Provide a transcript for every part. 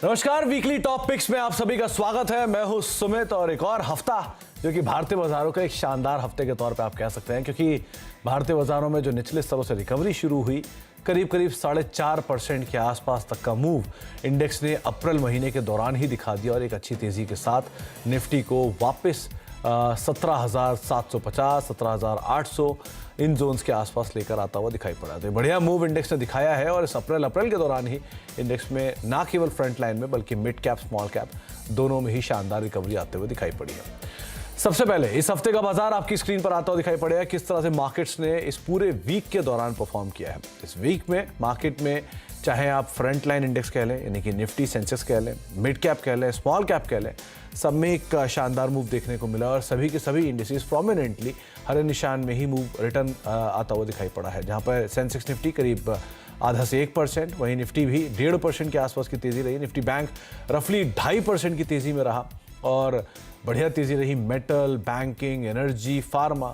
नमस्कार, weekly top picks में आप सभी का स्वागत है। मैं हूं सुमित और एक और हफ्ता जो कि भारतीय बाजारों का एक शानदार हफ्ते के तौर पे आप कह सकते हैं, क्योंकि भारतीय बाजारों में जो निचले स्तरों से रिकवरी शुरू हुई, करीब 4.5% के आसपास तक का मूव इंडेक्स ने अप्रैल महीने के दौरान ही दिखा दिया और एक अच्छी तेजी के साथ निफ्टी को वापस 17,750, 17,800 इन जोन्स के आसपास लेकर आता हुआ दिखाई पड़ा। तो बढ़िया मूव इंडेक्स ने दिखाया है और इस अप्रैल के दौरान ही इंडेक्स में ना केवल फ्रंट लाइन में बल्कि मिड कैप, स्मॉल कैप दोनों में ही शानदार रिकवरी आते हुए दिखाई पड़ी है। सबसे पहले इस हफ्ते का बाजार आपकी स्क्रीन पर आता हुआ दिखाई पड़ेगा, किस तरह से मार्केट्स ने इस पूरे वीक के दौरान परफॉर्म किया है। इस वीक में मार्केट में चाहे आप फ्रंट लाइन इंडेक्स कह लें, यानी कि निफ्टी, सेंसेक्स कह लें, मिड कैप कह लें, स्मॉल कैप कह लें, सब में एक शानदार मूव देखने को मिला और सभी के सभी इंडिसेस प्रोमिनेंटली हरे निशान में ही मूव रिटर्न आता हुआ दिखाई पड़ा है। जहां पर सेंसेक्स निफ्टी करीब आधा से 1%, वहीं निफ्टी भी 1.5% के आसपास की तेजी रही। निफ्टी बैंक रफली 2.5% की तेजी में रहा और बढ़िया तेजी रही मेटल, बैंकिंग, एनर्जी, फार्मा।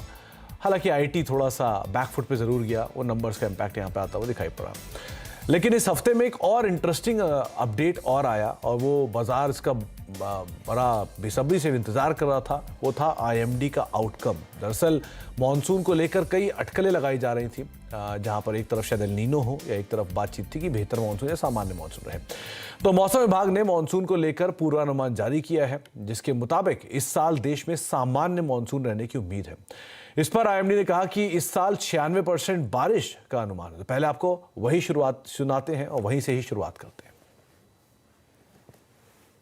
हालांकि आईटी थोड़ा सा बैकफुट पे जरूर गया, वो नंबर्स का इम्पैक्ट यहाँ पे आता हुआ दिखाई पड़ा। लेकिन इस हफ्ते में एक और इंटरेस्टिंग अपडेट और आया और वो बाजार इसका बड़ा बेसब्री से इंतजार कर रहा था, वो था आईएमडी का आउटकम। दरअसल मॉनसून को लेकर कई अटकलें लगाई जा रही थी, जहां पर एक तरफ शायद एल नीनो हो या एक तरफ बातचीत थी कि बेहतर मॉनसून या सामान्य मॉनसून रहे। तो मौसम विभाग ने मॉनसून को लेकर पूर्वानुमान जारी किया है, जिसके मुताबिक इस साल देश में सामान्य मॉनसून रहने की उम्मीद है। इस पर आईएमडी ने कहा कि इस साल 96% बारिश का अनुमान है। तो पहले आपको वही शुरुआत सुनाते हैं और वहीं से ही शुरुआत करते हैं।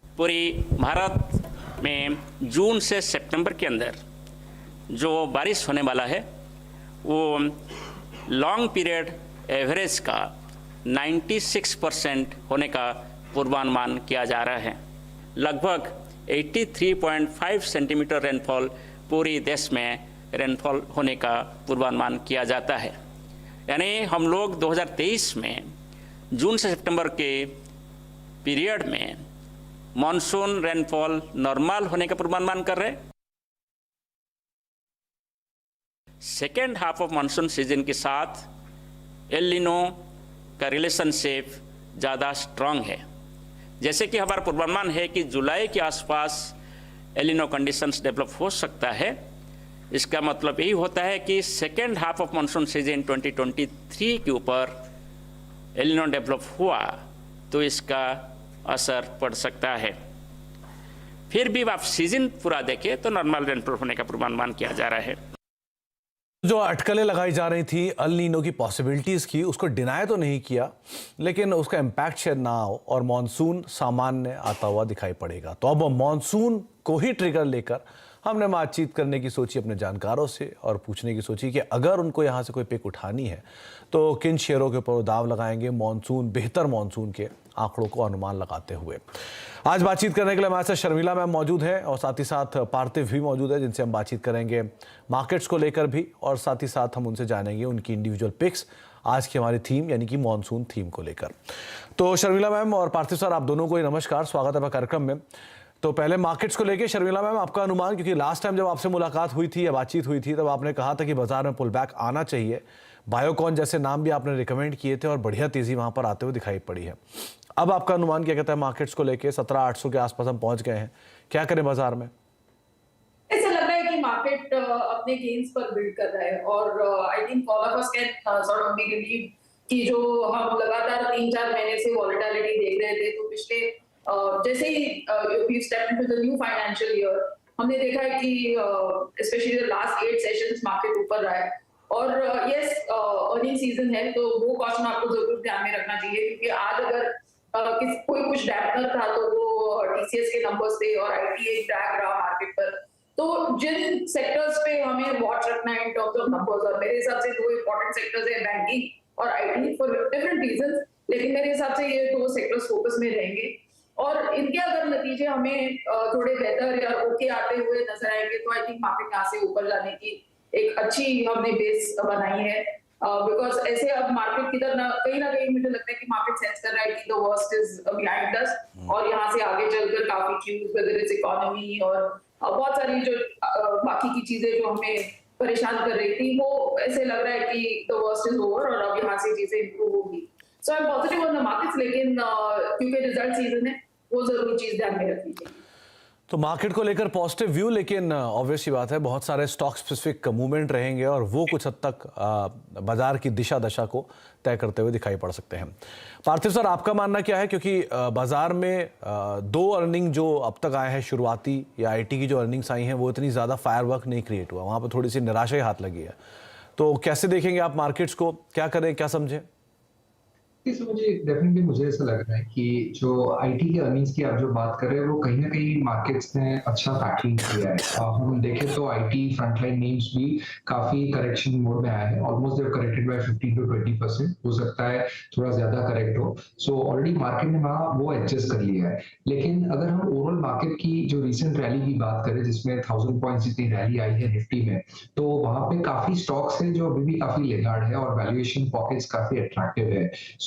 पूरी भारत में जून से सितंबर के अंदर जो बारिश होने वाला है वो लॉन्ग पीरियड एवरेज का 96% होने का पूर्वानुमान किया जा रहा है। लगभग 83.5 सेंटीमीटर रेनफॉल पूरी देश में रेनफॉल होने का पूर्वानुमान किया जाता है। यानी हम लोग 2023 में जून से सितंबर के पीरियड में मॉनसून रेनफॉल नॉर्मल होने का पूर्वानुमान कर रहे हैं। Second half of monsoon season के साथ एल नीनो का रिलेशनशिप ज़्यादा स्ट्रांग है। जैसे कि हमारा पूर्वानुमान है कि जुलाई के आसपास एल नीनो कंडीशंस डेवलप हो सकता है। इसका मतलब यही होता है कि second half of monsoon season 2023 के ऊपर एल नीनो डेवलप हुआ तो इसका असर पड़ सकता है। फिर भी आप सीजन पूरा देखें तो नॉर्मल रेनफॉल होने का पूर्वानुमान किया जा रहा है। जो अटकलें लगाई जा रही थी एल नीनो की पॉसिबिलिटीज की, उसको डिनाई तो नहीं किया, लेकिन उसका इम्पैक्ट शायद ना हो और मॉनसून सामान्य आता हुआ दिखाई पड़ेगा। तो अब मॉनसून को ही ट्रिगर लेकर हमने बातचीत करने की सोची अपने जानकारों से और पूछने की सोची कि अगर उनको यहाँ से कोई पिक उठानी है तो किन शेयरों के ऊपर दाव लगाएंगे मॉनसून, बेहतर मॉनसून के आंकड़ों को अनुमान लगाते हुए। आज बातचीत करने के लिए हमारे साथ शर्मिला मैम मौजूद है और साथ ही साथ पार्थिव भी मौजूद है, जिनसे हम बातचीत करेंगे मार्केट्स को लेकर भी और साथ ही साथ हम उनसे जानेंगे उनकी इंडिविजुअल पिक्स आज की हमारी थीम यानी कि मॉनसून थीम को लेकर। तो शर्मिला मैम और पार्थिव सर, आप दोनों को ही नमस्कार, स्वागत है कार्यक्रम में। तो पहले मार्केट्स को लेके शर्मिला मैम, आपका अनुमान, क्योंकि लास्ट टाइम जब आपसे मुलाकात हुई थी या बातचीत हुई थी तब आपने कहा था कि बाजार में पुल बैक आना चाहिए। बायोकॉन जैसे नाम भी आपने रिकमेंड किए थे और बढ़िया तेजी वहां पर आते हुए दिखाई पड़ी है। अब आपका अनुमान क्या कहता है मार्केट्स को लेके? 17,800 के आसपास हम पहुंच गए हैं, क्या करें बाजार में? ऐसा लग रहा है कि मार्केट अपने गेन्स पर बिल्ड कर रहा है और I think all of us can sort of believe कि जो हम लगातार 3-4 महीने से वॉलेटिलिटी देख रहे थे, तो पिछले जैसे ही we step into the new financial year हमने देखा है कि specially the last 8 sessions market ऊपर रहा है और यस अर्निंग सीजन है तो वो क्वेश्चन आपको जरूर ध्यान में रखना चाहिए, क्योंकि आज अगर कोई कुछ डैम्पनर था तो वो टीसीएस के नंबर्स थे और आईटी एक ड्रैग रहा मार्केट पर। तो जिन सेक्टर्स पे हमें वॉच रखना है इन टर्म्स ऑफ नंबर्स, और मेरे हिसाब से 2 इंपॉर्टेंट सेक्टर्स है, बैंकिंग और आईटी, फॉर डिफरेंट रीजंस, लेकिन मेरे हिसाब से ये 2 सेक्टर्स फोकस में रहेंगे और इनके अगर नतीजे हमें थोड़े बेहतर या ओके आते हुए नजर आएंगे तो आई थिंक मार्केट यहाँ से ऊपर जाने की एक अच्छी हमने बेस बनाई है। बिकॉज ऐसे अब मार्केट किधर ना कहीं मुझे लगता है कि मार्केट सेंस कर रहा है कि the worst is behind us और यहाँ से आगे चलकर काफी क्यूज, वेदर इज इकोनॉमी और बहुत सारी जो बाकी की चीजें जो हमें परेशान कर रही थी, वो ऐसे लग रहा है कि द वर्स्ट इज ओवर और अब यहाँ से चीजें इंप्रूव होगी। So I am positive on the markets, लेकिन क्योंकि रिजल्ट सीजन है वो जरूर चीज ध्यान में रखनी चाहिए। तो मार्केट को लेकर पॉजिटिव व्यू, लेकिन ऑब्वियसली बात है बहुत सारे स्टॉक स्पेसिफिक मूवमेंट रहेंगे और वो कुछ हद तक बाजार की दिशा दशा को तय करते हुए दिखाई पड़ सकते हैं। पार्थिव सर, आपका मानना क्या है, क्योंकि बाजार में दो अर्निंग जो अब तक आए हैं शुरुआती या आईटी की जो अर्निंग्स आई हैं वो इतनी ज़्यादा फायरवर्क नहीं क्रिएट हुआ, वहाँ पर थोड़ी सी निराशा ही हाथ लगी है। तो कैसे देखेंगे आप मार्केट्स को, क्या करें, क्या समझें? डेफिनेटली मुझे ऐसा लग रहा है कि जो आईटी के अर्निंग्स की आप जो बात कर रहे हैं वो कहीं ना कहीं मार्केट्स ने अच्छा फैक्टरिंग किया है। हम देखें तो आईटी फ्रंटलाइन नेम्स भी काफी करेक्शन मोड में आए हैं, ऑलमोस्ट देव करेक्टेड बाय 15 to 20%, हो सकता है थोड़ा ज्यादा करेक्ट हो। सो ऑलरेडी मार्केट ने वहाँ वो एडजस्ट कर लिया है। लेकिन अगर हम ओवरऑल मार्केट की जो रिसेंट रैली की बात करें जिसमें 1000 पॉइंट्स जितनी रैली आई है निफ्टी में, तो वहां पे काफी स्टॉक्स हैं जो अभी भी काफी लेगार्ड है और वैल्यूएशन पॉकेट्स काफी अट्रैक्टिव है।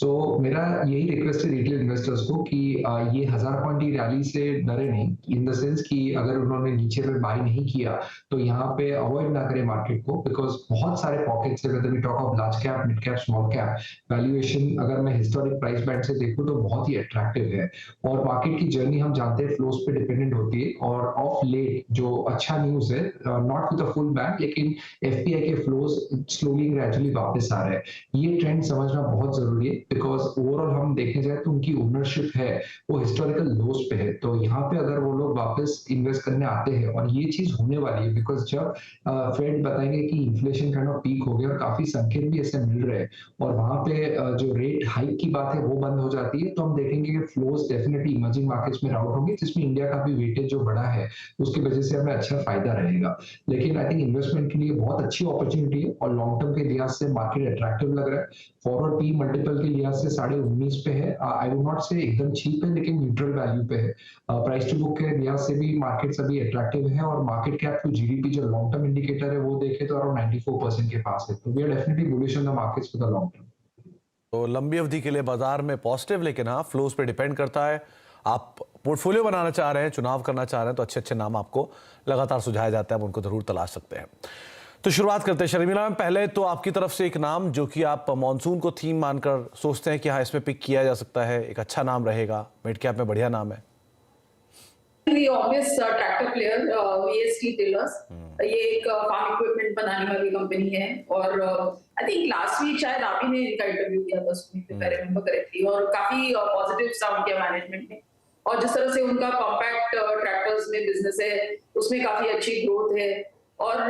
तो मेरा यही रिक्वेस्ट है रिटेल इन्वेस्टर्स को कि ये 1000 पॉइंट की रैली से डरे नहीं, इन द सेंस कि अगर उन्होंने नीचे में बाय नहीं किया तो यहाँ पे अवॉइड ना करें मार्केट को, बिकॉज बहुत सारे पॉकेट्स है, whether we talk of large cap, mid cap, small cap, valuation अगर मैं हिस्टोरिक प्राइस बैंड से देखूं तो बहुत ही अट्रैक्टिव है। और मार्केट की जर्नी हम जानते हैं फ्लोज पे डिपेंडेंट होती है, और ऑफ लेट जो अच्छा न्यूज है, not with a full bank, लेकिन एफपीआई के फ्लोज स्लोली ग्रेजुअली वापस आ रहे हैं। ये ट्रेंड समझना बहुत जरूरी है, बिकॉज ओवरऑल हम देखने जाए तो उनकी ओनरशिप है वो हिस्टोरिकल लोज पे है। तो यहाँ पे अगर वो लोग वापस इन्वेस्ट करने आते हैं, और ये चीज होने वाली है, बिकॉज जब फेड बताएंगे कि इन्फ्लेशन काइंड ऑफ पीक हो गया और काफी संकेत भी ऐसे मिल रहे हैं, और वहां पे जो रेट हाइक की बात है वो बंद हो जाती है, तो हम देखेंगे कि फ्लोज डेफिनेटली इमर्जिंग मार्केट्स में राउट होंगे, जिसमें इंडिया का भी वेटेज जो बड़ा है उसकी वजह से हमें अच्छा फायदा रहेगा। लेकिन आई थिंक इन्वेस्टमेंट के लिए बहुत अच्छी अपॉर्चुनिटी है, और लॉन्ग टर्म के लिहाज से मार्केट अट्रैक्टिव लग रहा है। फॉरवर्ड पी मल्टीपल के लिहाज से 19.5 पे है, आई वुड नॉट से एकदम चीप है, लेकिन न्यूट्रल वैल्यू पे है। प्राइस टू बुक के लिहाज से भी मार्केट अभी अट्रैक्टिव है, और मार्केट कैप टू जीडीपी जो लॉन्ग टर्म इंडिकेटर है वो देखे तो अराउंड 94% के पास है। तो we are definitely bullish on the markets for the long term. तो लंबी अवधि के लिए बाजार में पॉजिटिव, लेकिन हाँ फ्लोज पे डिपेंड करता है। आप पोर्टफोलियो बनाना चाह रहे हैं, चुनाव करना चाह रहे हैं, तो अच्छे अच्छे नाम आपको लगातार सुझाए जाते हैं, आप उनको जरूर तलाश सकते हैं। तो शुरुआत करते हैं शर्मिला मैम, पहले तो आपकी तरफ से एक नाम जो कि आप मॉनसून को थीम मानकर सोचते हैं कि हाँ इसमें पिक किया जा सकता है, एक अच्छा नाम रहेगा, मिड कैप में बढ़िया नाम है। Obvious tractor player VST tillers, ये एक फार्म इक्विपमेंट बनाने वाली कंपनी है, और आई थिंक लास्ट वीक शायद आप ही ने इनका इंटरव्यू किया था उसमें, if I remember correctly, और काफी पॉजिटिव साउंड किया मैनेजमेंट ने। और जिस तरह से उनका कॉम्पैक्ट ट्रैक्टर्स में बिजनेस है उसमें काफी अच्छी ग्रोथ है, और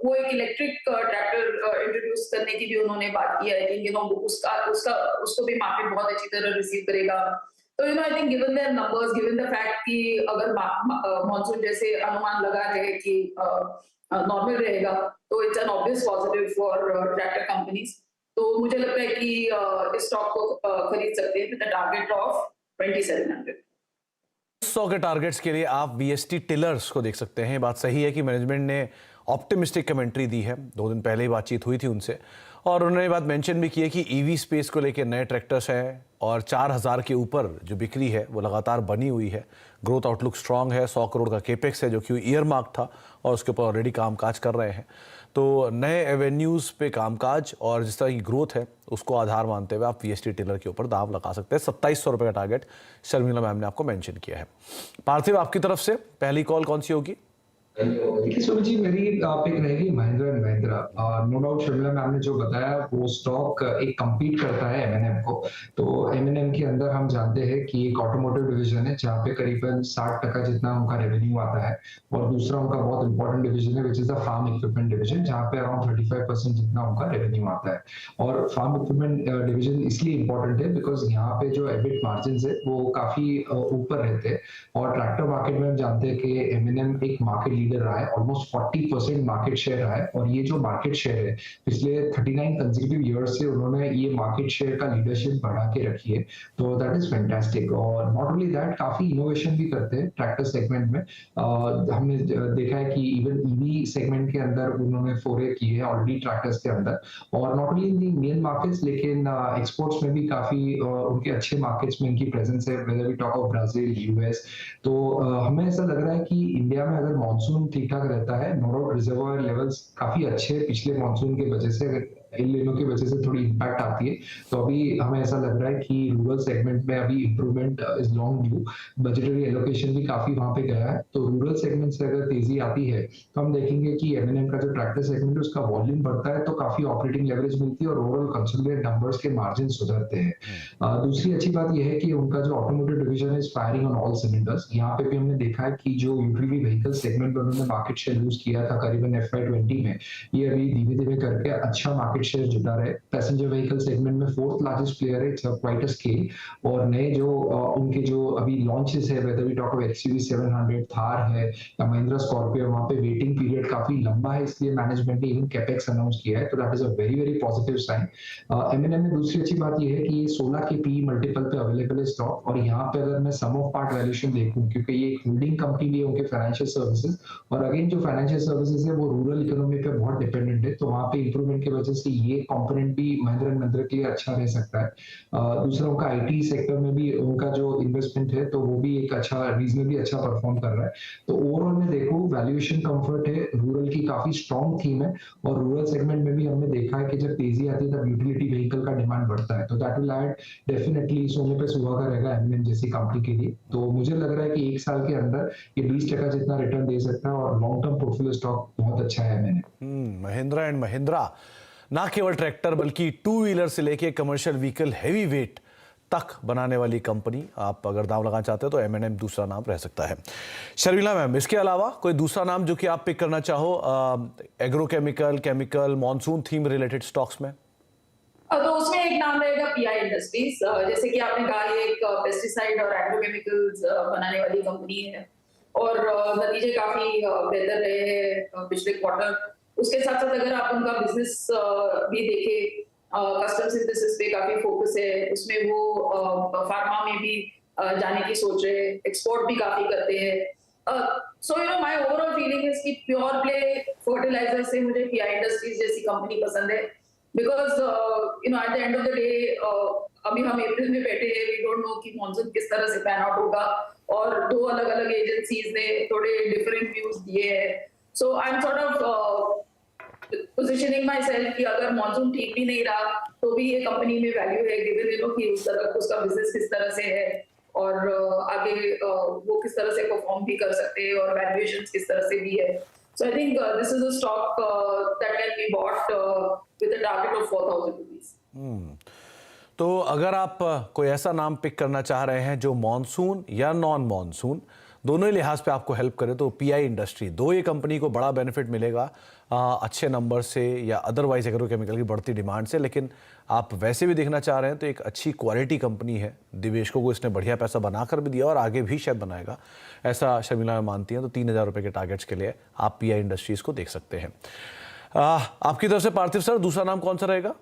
वो एक इलेक्ट्रिक ट्रैक्टर इंट्रोड्यूस करने की भी उन्होंने बात की है। आई थिंक उसको भी मार्केट बहुत अच्छी तरह रिसीव करेगा। तो I think given their numbers, given the fact कि अगर मॉनसून जैसे अनुमान लगा रहे कि नॉर्मल रहेगा, तो it's an obvious positive for tractor companies. तो मुझे लगता है कि इस स्टॉक को खरीद सकते हैं विद द टारगेट ऑफ 2700। 100 के टारगेट्स के लिए आप वीएसटी टिलर्स को देख सकते हैं। बात सही है कि मैनेजमेंट ने ऑप्टिमिस्टिक कमेंट्री दी है, 2 दिन पहले ही बातचीत हुई थी उनसे, और उन्होंने बात मेंशन भी की है कि ईवी स्पेस को लेकर नए ट्रैक्टर्स हैं, और 4000 के ऊपर जो बिक्री है वो लगातार बनी हुई है। ग्रोथ आउटलुक स्ट्रांग है, 100 करोड़ का केपेक्स है जो कि ईयर मार्क था, और उसके ऊपर ऑलरेडी कामकाज कर रहे हैं। तो नए एवेन्यूज़ पे कामकाज और जिस तरह की ग्रोथ है उसको आधार मानते हुए आप वीएसटी टिलर के ऊपर दाव लगा सकते हैं। 2700 रुपये का टारगेट शर्मिला मैम ने आपको मेंशन किया है। पार्थिव, आपकी तरफ से पहली कॉल कौन सी होगी? देखिए सुमित जी, मेरी पिक रहेगी Mahindra and Mahindra. No doubt Sharmila ma'am ने जो बताया वो स्टॉक एक कम्पीट करता है एमएनएम को। तो एमएनएम के अंदर हम जानते हैं कि एक ऑटोमोटिव डिवीजन है जहाँ पे करीबन 60% जितना उनका रेवेन्यू आता है, और दूसरा उनका बहुत इंपॉर्टेंट डिवीजन है which is the farm equipment division, जहाँ पे अराउंड 35% जितना उनका रेवेन्यू आता है। और फार्म इक्विपमेंट डिवीजन इसलिए इंपॉर्टेंट है बिकॉज यहाँ पे जो एबिट मार्जिन है वो काफी ऊपर रहते हैं, और ट्रैक्टर मार्केट में हम जानते हैं कि एमएनएम एक मार्केट लीडर रहा है, ऑलमोस्ट 40% मार्केट शेयर रहा है। और ये जो मार्केट शेयर है पिछले 39 कंसेक्यूटिव ईयर्स से उन्होंने ये मार्केट शेयर का लीडरशिप बढ़ा के रखी है, तो दैट इज फैंटास्टिक। और नॉट ओनली दैट, काफी इनोवेशन भी करते हैं ट्रैक्टर सेगमेंट में। हमने देखा है कि इवन ईवी सेगमेंट के अंदर उन्होंने फोरे किए हैं ऑलरेडी ट्रैक्टर्स के अंदर, और not only in the Indian markets लेकिन एक्सपोर्ट्स में भी काफी उनके अच्छे मार्केट्स में इनकी प्रेजेंस है, whether we talk of Brazil, US. तो हमें ऐसा लग रहा है कि इंडिया में अगर मॉनसून ठीक ठाक रहता है, नो डाउट रिजर्वॉयर लेवल्स काफी अच्छे पिछले मॉनसून की वजह से, अगर इलिनो की वजह से थोड़ी इम्पैक्ट आती है। तो अभी हमें ऐसा लग रहा है कि रूरल सेगमेंट में अभी improvement is long due, budgetary allocation भी काफी वहां पे गया है। तो रूरल सेगमेंट से अगर तेजी आती है तो हम देखेंगे कि एमएनएम का जो ट्रैक्टर सेगमेंट है उसका वॉल्यूम बढ़ता है, तो काफी ऑपरेटिंग लेवरेज मिलती है और ओवरऑल कंसोलिडेटेड नंबर्स के मार्जिन सुधरते हैं। दूसरी अच्छी बात यह है कि उनका जो automotive division is firing on all cylinders. यहाँ पे भी हमने देखा है कि जो यूटिलिटी व्हीकल सेगमेंट में उन्होंने मार्केट शेयर लूज किया था करीबन FY20 में, ये अभी धीमे धीमे करके अच्छा मार्केट शेयर जुटा रहे। पैसेंजर व्हीकल सेगमेंट में फोर्थ लार्जेस्ट प्लेयर है, इट्स क्वाइट अ स्केल। और नए जो उनके जो अभी लॉन्चेस है, whether we talk of XUV 700, Thar है या महिंद्रा स्कॉर्पियो, वहां पे वेटिंग पीरियड काफी लंबा है, इसलिए मैनेजमेंट ने इवन कैपेक्स अनाउंस किया है, तो that is a very very positive sign. MNM में दूसरी अच्छी बात यह है कि ये 16 के पी मल्टीपल पे अवेलेबल है स्टॉक। और यहाँ पे अगर मैं सम ऑफ पार्ट वैल्यूएशन देखूं, क्योंकि ये एक होल्डिंग कंपनी भी है उनके फाइनेंशियल सर्विसेज, और अगेन जो फाइनेंशियल सर्विसेज है वो रूरल इकोनॉमी पे बहुत डिपेंडेंट है, तो वहाँ पे इंप्रूवमेंट की वजह से ये कंपोनेंट भी महिंद्रा एंड महिंद्रा के लिए अच्छा रह सकता है। दूसरा उनका आईटी सेक्टर में भी उनका जो इन्वेस्टमेंट है तो वो भी एक अच्छा रीजनेबली अच्छा परफॉर्म कर रहा है। तो ओवरऑल में देखो वैल्यूएशन कंफर्ट है, रूरल की काफी स्ट्रॉन्ग थीम है, और रूरल सेगमेंट में भी हमने देखा है कि जब तेजी आती है तब यूटिलिटी व्हीकल का डिमांड बढ़ता है, तो दैट विल ऐड डेफिनेटली सोने पे सुहागा रहेगा एमएनएम जैसी कंपनी के लिए। तो मुझे लग रहा है कि एक साल के अंदर ये 20% जितना रिटर्न दे सकता है, और लॉन्ग टर्म पोर्टफोलियो स्टॉक बहुत अच्छा है एमएनएम। महिंद्रा एंड महिंद्रा ना केवल ट्रैक्टर बल्कि टू व्हीलर से लेके कमर्शियल व्हीकल हैवी वेट तक बनाने वाली कंपनी। आप अगर दाम लगाना चाहते हो तो एमएनएम दूसरा नाम रह सकता है। शर्मिला मैम, इसके अलावा कोई दूसरा नाम जो कि आप पिक करना चाहो agrochemical, chemical, monsoon theme related stocks में? तो उसमें एक नाम रहेगा पीआई इंडस्ट्रीज। जैसे कि आपने कहा, ये एक पेस्टिसाइड और एग्रोकेमिकल्स बनाने वाली कंपनी है, और नतीजे काफी बेहतर रहे हैं पिछले क्वार्टर। उसके साथ साथ अगर आप उनका बिजनेस भी देखें, कस्टम सिंथेसिस पे काफी फोकस है, उसमें वो फार्मा में भी जाने की सोच रहे हैं, एक्सपोर्ट भी काफी करते हैं। So my overall feeling is कि प्योर प्ले फर्टिलाइजर से मुझे पीआई इंडस्ट्रीज जैसी कंपनी पसंद है, because at the end of the day अभी हम अप्रैल में बैठे हैं, वी डोंट नो कि मॉनसून किस तरह से पैन आउट होगा, और दो अलग अलग एजेंसीज ने थोड़े डिफरेंट व्यूज दिए हैं। So I am sort of positioning myself कि अगर मॉनसून ठीक भी नहीं रहा तो भी ये कंपनी में वैल्यू है, गिवन कि उस तरह उसका बिजनेस किस तरह से है, और आगे वो किस तरह से परफॉर्म भी कर सकते हैं, और वैल्यूएशन किस तरह से भी है। So I think this is a stock that can be bought with a target of 4,000 rupees. तो अगर आप कोई ऐसा नाम पिक करना चाह रहे हैं जो मॉनसून या नॉन मॉनसून दोनों ही लिहाज पे आपको हेल्प करे, तो पीआई इंडस्ट्री दो ये कंपनी को बड़ा बेनिफिट मिलेगा अच्छे नंबर से या अदरवाइज एग्रोकेमिकल की बढ़ती डिमांड से। लेकिन आप वैसे भी देखना चाह रहे हैं तो एक अच्छी क्वालिटी कंपनी है, निवेशकों को इसने बढ़िया पैसा बनाकर भी दिया और आगे भी शायद बनाएगा, ऐसा शर्मिला मानती हैं। तो 3,000 रुपये के टारगेट्स के लिए आप पीआई इंडस्ट्रीज को देख सकते हैं। आपकी तरफ से पार्थिव सर, दूसरा नाम कौन सा रहेगा?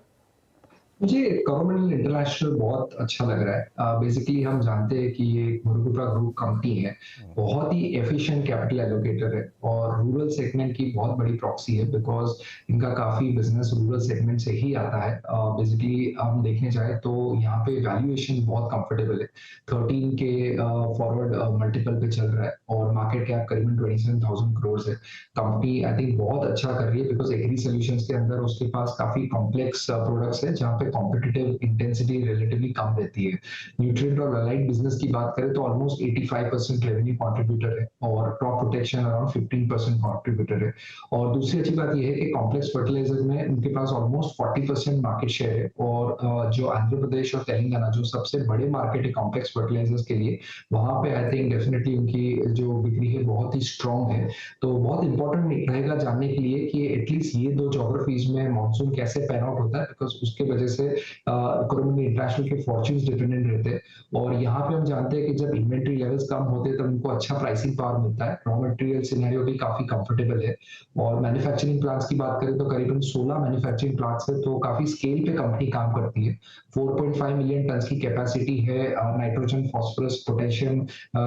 मुझे कॉरोमंडल इंटरनेशनल बहुत अच्छा लग रहा है। बेसिकली हम जानते हैं कि ये मुरुगुपा ग्रुप कंपनी है, बहुत ही एफिशिएंट कैपिटल एलोकेटर है, और रूरल सेगमेंट की बहुत बड़ी प्रॉक्सी है, बिकॉज इनका काफी बिजनेस रूरल सेगमेंट से ही आता है। बेसिकली हम देखने जाए तो यहाँ पे वैल्यूएशन बहुत कंफर्टेबल है, 13 के फॉरवर्ड मल्टीपल पे चल रहा है, और मार्केट कैप करीबन 27,000 करोड़ है। कंपनी आई थिंक बहुत अच्छा कर रही है, बिकॉज एग्री सोल्यूशंस के अंदर उसके पास काफी कॉम्प्लेक्स प्रोडक्ट्स है जहाँ पे कॉम्पिटिटिव इंटेंसिटी रिलेटिवली कम रहती है। न्यूट्रिएंट और अलाइड बिजनेस की बात करें तो ऑलमोस्ट 85% रेवेन्यू कंट्रीब्यूटर है, और क्रॉप प्रोटेक्शन अराउंड 15% कंट्रीब्यूटर है। और दूसरी अच्छी बात यह है कि कॉम्प्लेक्स फर्टिलाइजर में उनके पास ऑलमोस्ट 40% मार्केट शेयर है, और जो आंध्र प्रदेश और तेलंगाना जो सबसे बड़े मार्केट है कॉम्प्लेक्स फर्टिलाइजर्स के लिए, वहां पे आई थिंक डेफिनेटली उनकी जो बिक्री है बहुत ही स्ट्रॉन्ग है। तो बहुत इंपॉर्टेंट रहेगा जानने के लिए कि एटलीस्ट ये दो ज्योग्राफीज में मॉनसून कैसे पैन आउट होता है, बिकॉज उसके वजह से कॉरोमंडल इंटरनेशनल के फॉर्च्यून्स डिपेंडेंट रहते हैं। और यहाँ पे हम जानते हैं कि जब इन्वेंट्री लेवल्स कम होते हैं तब उनको अच्छा प्राइसिंग पावर मिलता है, रॉ मटेरियल सिनेरियो भी काफी कंफर्टेबल है। और मैन्युफैक्चरिंग प्लांट्स की बात करें तो करीबन 16 मैन्युफैक्चरिंग प्लांट्स है, तो काफी स्केल पे कंपनी काम करती है। 4.5 मिलियन टन की कैपेसिटी है नाइट्रोजन, फॉस्फोरस, पोटेशियम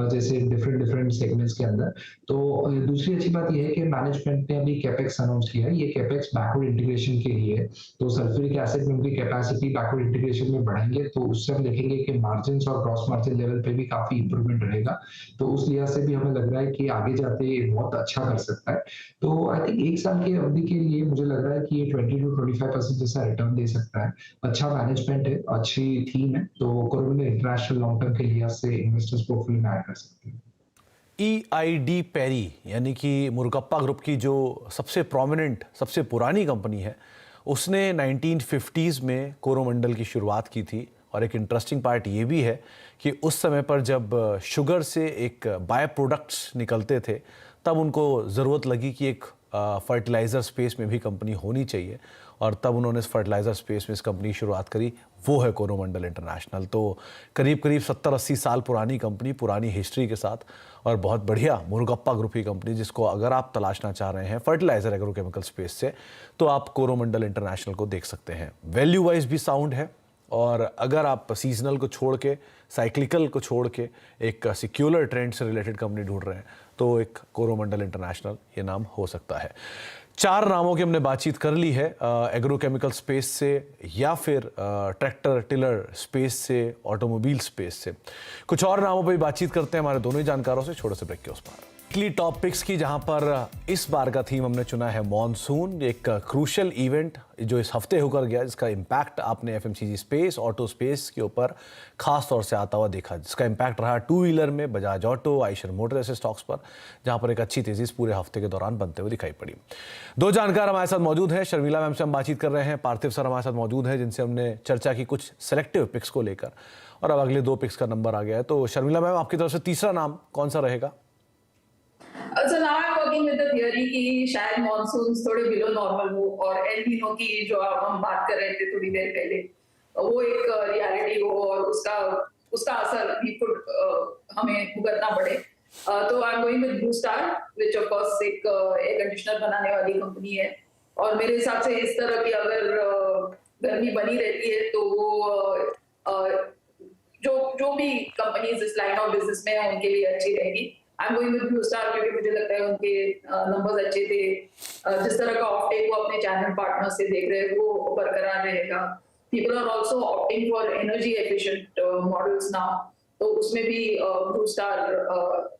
जैसे डिफरेंट सेगमेंट्स के अंदर। तो दूसरी अच्छी बात यह है कि मैनेजमेंट ने अभी कैपेक्स अनाउंस किया है, ये कैपेक्स बैकवर्ड बैकवर्ड इंटीग्रेशन के लिए, तो सल्फ्यूरिक एसिड में उनकी कैपेसिटी बैकवर्ड इंटीग्रेशन में बढ़ाएंगे तो उससे हम देखेंगे कि मार्जिन और ग्रॉस मार्जिन लेवल पे भी काफी इंप्रूवमेंट रहेगा। तो उस लिहाज से भी हमें लग रहा है कि आगे जाते ये बहुत अच्छा कर सकता है। तो आई थिंक 1 साल की अवधि के लिए मुझे लग रहा है कि ये 20 to 25% जैसा रिटर्न दे सकता है। अच्छा मैनेजमेंट है, अच्छी थीम है, तो कोरोमंडल इंटरनेशनल लॉन्ग टर्म के लिहाज से इन्वेस्टर्स पोर्टफोलियो में ऐड कर सकते हैं। EID पेरी यानी कि मुरुगप्पा ग्रुप की जो सबसे प्रोमिनेंट, सबसे पुरानी कंपनी है, उसने 1950s में कोरोमंडल की शुरुआत की थी। और एक इंटरेस्टिंग पार्ट ये भी है कि उस समय पर जब शुगर से एक बाय प्रोडक्ट्स निकलते थे, तब उनको ज़रूरत लगी कि एक फर्टिलाइज़र स्पेस में भी कंपनी होनी चाहिए, और तब उन्होंने इस फर्टिलाइज़र स्पेस में इस कंपनी की शुरुआत करी, वो है कोरोमंडल इंटरनेशनल। तो करीब 70-80 साल पुरानी कंपनी, पुरानी हिस्ट्री के साथ, और बहुत बढ़िया मुरुगप्पा ग्रुप की कंपनी, जिसको अगर आप तलाशना चाह रहे हैं फर्टिलाइज़र एग्रोकेमिकल स्पेस से, तो आप कोरोमंडल इंटरनेशनल को देख सकते हैं। वैल्यू वाइज भी साउंड है, और अगर आप सीजनल को छोड़ के, साइक्लिकल को छोड़ के एक सिक्युलर ट्रेंड से रिलेटेड कंपनी ढूंढ रहे हैं, तो एक कोरोमंडल इंटरनेशनल ये नाम हो सकता है। 4 नामों की हमने बातचीत कर ली है, एग्रोकेमिकल स्पेस से, या फिर ट्रैक्टर टिलर स्पेस से, ऑटोमोबाइल स्पेस से। कुछ और नामों पर भी बातचीत करते हैं हमारे दोनों ही जानकारों से, छोटे से ब्रेक के उस पार। टॉप पिक्स की, जहां पर इस बार का थीम हमने चुना है मॉनसून, एक क्रूशियल इवेंट जो इस हफ्ते होकर गया, जिसका इम्पैक्ट आपने FMCG स्पेस, ऑटो स्पेस के ऊपर खास तौर से आता हुआ देखा, जिसका इम्पैक्ट रहा 2 व्हीलर में बजाज ऑटो, आइशर मोटर ऐसे स्टॉक्स पर, जहां पर एक अच्छी तेजी इस पूरे हफ्ते के दौरान बनते हुए दिखाई पड़ी। 2 जानकार हमारे साथ मौजूद हैं। शर्मिला मैम से हम बातचीत कर रहे हैं, पार्थिव सर हमारे साथ मौजूद हैं, जिनसे हमने चर्चा की कुछ सेलेक्टिव पिक्स को लेकर, और अब अगले 2 पिक्स का नंबर आ गया है। तो शर्मिला मैम, आपकी तरफ से तीसरा नाम कौन सा रहेगा? So now I'm working with the theory कि शायद मॉनसून थोड़े बिलो नॉर्मल हो, और एल नीनो की जो हम बात कर रहे थे थोड़ी देर पहले, वो एक रियलिटी हो, और उसका असर भी हमें भुगतना पड़े। तो I am going with blue star, which of course एक एयर कंडीशनर बनाने वाली कंपनी है, और मेरे हिसाब से इस तरह की अगर गर्मी बनी रहती है तो वो जो भी कंपनीज इस लाइन ऑफ बिजनेस में है उनके लिए अच्छी रहेगी। I am going with blue star क्योंकि मुझे लगता है उनके नंबर्स अच्छे थे, जिस तरह का ऑफटेक वो अपने चैनल पार्टनर से देख रहे हैं वो बरकरार रहेगा। People are also opting for energy efficient models now, तो उसमें भी ब्लू स्टार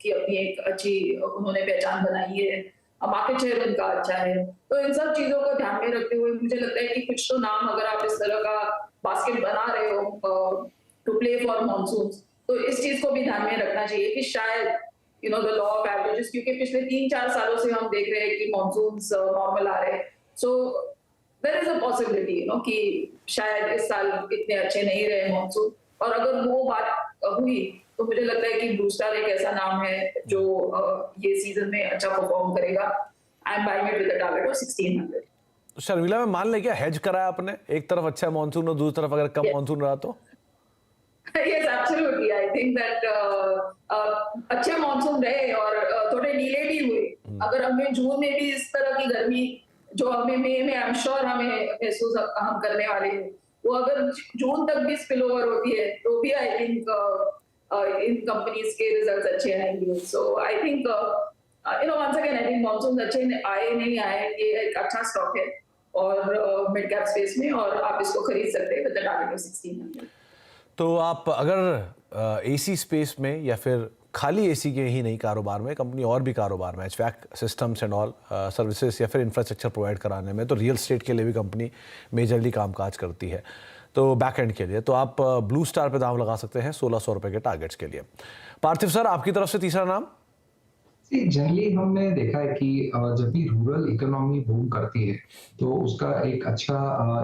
की अपनी एक अच्छी उन्होंने पहचान बनाई है, मार्केट शेयर उनका अच्छा है। तो इन सब चीजों को ध्यान में रखते हुए मुझे लगता है कि कुछ तो नाम अगर आप इस तरह का बास्केट बना रहे हो टू प्ले फॉर मॉनसून, तो इस चीज को भी ध्यान में रखना चाहिए कि शायद द लॉ ऑफ एवरेजेस, क्योंकि पिछले 3-4 सालों से हम देख रहे हैं कि मॉनसून्स नॉर्मल आ रहे हैं, so there is a possibility कि शायद इस साल इतने अच्छे नहीं रहे मॉनसून, और अगर वो बात हुई तो मुझे लगता है कि ब्लू स्टार एक ऐसा नाम है जो ये सीजन में अच्छा परफॉर्म करेगा। I am buying it with a target of 1600। Sharmila में मान ले क्या हेज कराया आपने, एक तरफ अच्छा मॉनसून और दूसरी तरफ अगर कम मॉनसून रहा तो? Yes, absolutely. I think that अच्छे मॉनसून रहे और थोड़े डिले भी हुए। अगर हमें जून में भी इस तरह की गर्मी जो हमें मई में आई एम श्योर हमें महसूस हम करने वाले हैं, वो अगर जून तक भी स्पिल ओवर होती है तो भी आई थिंक इन कंपनीज के रिजल्ट्स अच्छे आएंगे। So I think once again I think monsoon अच्छे आए नहीं आए, ये एक अच्छा स्टॉक है और मिड कैप स्पेस में, और आप इसको खरीद सकते हैं विद द टारगेट ऑफ 1600। तो आप अगर एसी स्पेस में या फिर खाली एसी के ही नहीं कारोबार में, कंपनी और भी कारोबार में, HVAC systems and all services या फिर इंफ्रास्ट्रक्चर प्रोवाइड कराने में, तो रियल एस्टेट के लिए भी कंपनी मेजरली कामकाज करती है, तो बैक एंड के लिए तो आप ब्लू स्टार पे दाम लगा सकते हैं 1600 रुपये के टारगेट्स के लिए। पार्थिव सर, आपकी तरफ से तीसरा नाम? जनरली हमने देखा है कि जब भी रूरल इकोनॉमी बूम करती है तो उसका एक अच्छा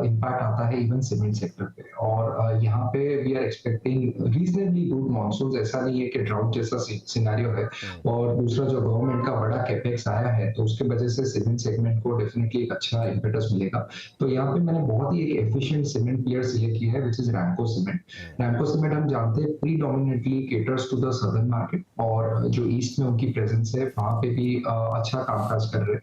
इम्पैक्ट आता है इवन सीमेंट सेक्टर पे, और यहाँ पे we are expecting reasonably good monsoon. ऐसा नहीं है कि ड्राउट जैसा सिनेरियो है, और दूसरा जो गवर्नमेंट का बड़ा कैपेक्स आया है तो उसके वजह से सीमेंट सेगमेंट को डेफिनेटली एक अच्छा इम्पेटस मिलेगा। तो यहाँ पे मैंने बहुत ही एक एफिशिएंट सीमेंट प्लेयर सिलेक्ट किया है which is Ramco cement. Ramco cement हम जानते हैं predominantly caters to the southern market, और जो ईस्ट में उनकी प्रेजेंस है है वहाँ पे भी अच्छा कामकाज कर रहे हैं।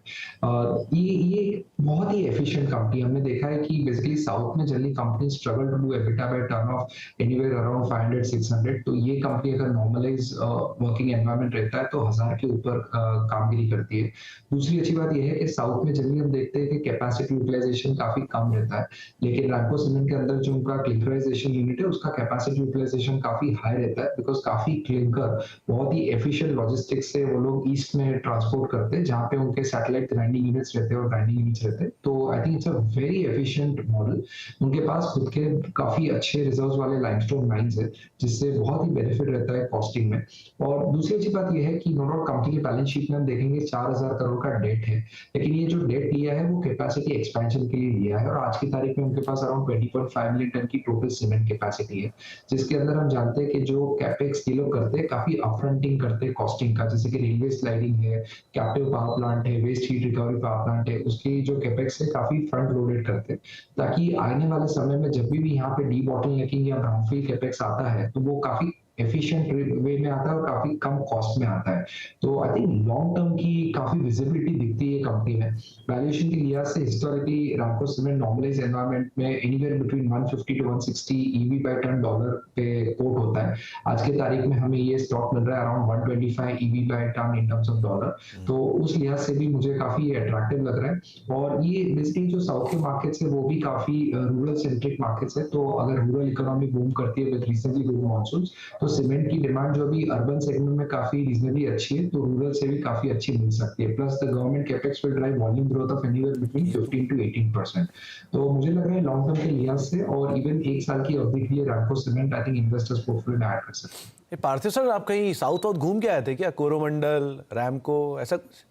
ये बहुत ही एफिशिएंट कंपनी, हमने देखा है कि बेसिकली साउथ में generally company struggle to do EBITDA by turn of anywhere around 500-600, तो ये कंपनी अगर नॉर्मलाइज वर्किंग एनवायरनमेंट रहता है तो 1000 के ऊपर कामगिरी करती है। दूसरी अच्छी बात यह है कि साउथ में जनरली हम देखते हैं कि कैपेसिटी यूटिलाइजेशन काफी कम रहता है, लेकिन रैमको सीमेंट के अंदर जो उनका क्लिंकराइजेशन यूनिट है उसका कैपेसिटी यूटिलाइजेशन काफी हाई रहता है, बिकॉज काफी क्लिंकर बहुत ही एफिशिएंट लॉजिस्टिक्स से वो लोग ईस्ट में ट्रांसपोर्ट करते हैं, जहाँ पे उनके सैटेलाइट ग्राइंडिंग यूनिट्स रहते हैं और ग्राइंडिंग यूनिट्स रहते हैं। तो I think it's a very efficient model. उनके पास खुद के काफी अच्छे रिजर्व्स वाले लाइमस्टोन माइंस है, जिससे बहुत ही बेनिफिट रहता है कॉस्टिंग में। और दूसरी अच्छी बात यह है कि नो डाउट कंपनी की बैलेंस शीट में हम देखेंगे 4000 करोड़ का डेट है, लेकिन ये जो डेट लिया है वो कैपेसिटी एक्सपेंशन के लिए लिया है, और आज की तारीख में उनके पास अराउंड 20.5 मिलियन टन की टोटल सीमेंट कैपेसिटी है, जिसके अंदर हम जानते हैं कि जो कैपेक्स ये लोग करते हैं काफी अपफ्रंटिंग करते हैं कॉस्टिंग का, जैसे कि रेलवे स्लाइडिंग है, कैप्टिव पावर प्लांट है, waste heat recovery power plant है, उसकी जो कैपेक्स है काफी फ्रंट लोडेड करते हैं, ताकि आने वाले समय में जब भी यहाँ पे डी बॉटलनेकिंग या ब्राउनफील्ड कैपेक्स आता है तो वो काफी एफिशिएंट वे में आता है और काफी कम कॉस्ट में आता है। तो आई थिंक लॉन्ग टर्म की काफी विजिबिलिटी दिखती है कंपनी में। वैल्यूएशन के लिहाज से historically Ramco cement normalize environment में anywhere between 150 to 160 EV by ton dollar पे कोट होता है। आज के तारीख में हमें ये स्टॉक मिल रहा है around 125 EV by ton in terms of dollar, तो उस लिहाज से भी मुझे काफी अट्रैक्टिव लग रहा है। और ये बेसिकली जो साउथ के मार्केट्स है वो भी काफी रूरल सेंट्रिक मार्केट्स है, तो अगर रूरल इकोनॉमी बूम करती है विद रिसेंटली गुड मॉनसून, तो सीमेंट की डिमांड जो अभी अर्बन सेगमेंट में काफी रीजनेबली अच्छी है, तो रूरल से भी काफी अच्छी मिल सकती है। Plus the government capex will drive volume growth of anywhere between 15 to 18%। तो मुझे लग रहा है लॉन्ग टर्म के लिहाज से और इवन एक साल की अवधि के लिए Ramco cement I think investors portfolio में ऐड कर सकते हैं। ये पार्थिव सर, आप कहीं साउथ घूम के आए थे क्या? कोरोमंडल, रैमको, ऐसा कुछ?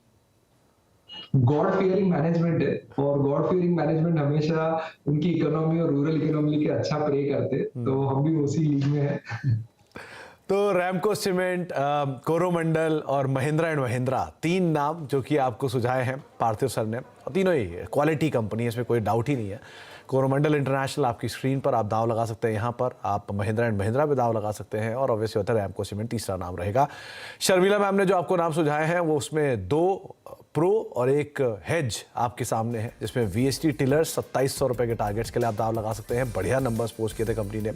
गॉड फियरिंग मैनेजमेंट है, और गॉड फियरिंग मैनेजमेंट हमेशा उनकी इकोनॉमी और रूरल इकोनॉमी के अच्छा प्रे करते, तो हम भी उसी लीग में हैं। तो रैमको सीमेंट, कोरोमंडल और महिंद्रा एंड महिंद्रा, तीन नाम जो कि आपको सुझाए हैं पार्थिव सर ने, और तीनों ही क्वालिटी कंपनी है, इसमें कोई डाउट ही नहीं है। कोरोमंडल इंटरनेशनल आपकी स्क्रीन पर आप दाव लगा सकते हैं, यहाँ पर आप महिंद्रा एंड महिंद्रा पे दाव लगा सकते हैं, और ऑब्वियसली होता है रैमको सीमेंट तीसरा नाम रहेगा। शर्मिला मैम ने जो आपको नाम सुझाए हैं वो उसमें 2 प्रो और एक हेज आपके सामने है, जिसमें VST टिलर 2700 रुपये के टारगेट्स के लिए आप दाव लगा सकते हैं। बढ़िया नंबर्स पोस्ट किए थे कंपनी ने।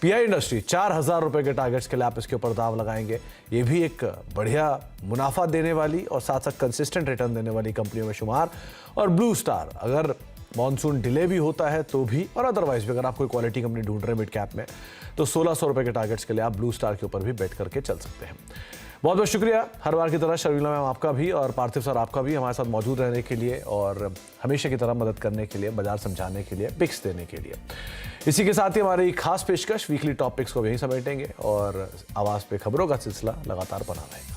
PI इंडस्ट्री 4000 रुपये के टारगेट्स के लिए आप इसके ऊपर दाव लगाएंगे। ये भी एक बढ़िया मुनाफा देने वाली और साथ साथ कंसिस्टेंट रिटर्न देने वाली कंपनियों में शुमार। और ब्लू स्टार, अगर मॉनसून डिले भी होता है तो भी, और अदरवाइज भी अगर आप कोई क्वालिटी कंपनी ढूंढ रहे हैं मिड कैप में, तो 1600 रुपये के टारगेट्स के लिए आप ब्लू स्टार के ऊपर भी बेट करके चल सकते हैं। बहुत बहुत शुक्रिया हर बार की तरह शर्मिला मैम आपका भी, और पार्थिव सर आपका भी हमारे साथ मौजूद रहने के लिए और हमेशा की तरह मदद करने के लिए, बाजार समझाने के लिए, पिक्स देने के लिए। इसी के साथ ही हमारी खास पेशकश वीकली टॉपिक्स को यहीं समेटेंगे और आवाज़ पे खबरों का सिलसिला लगातार बना रहेगा।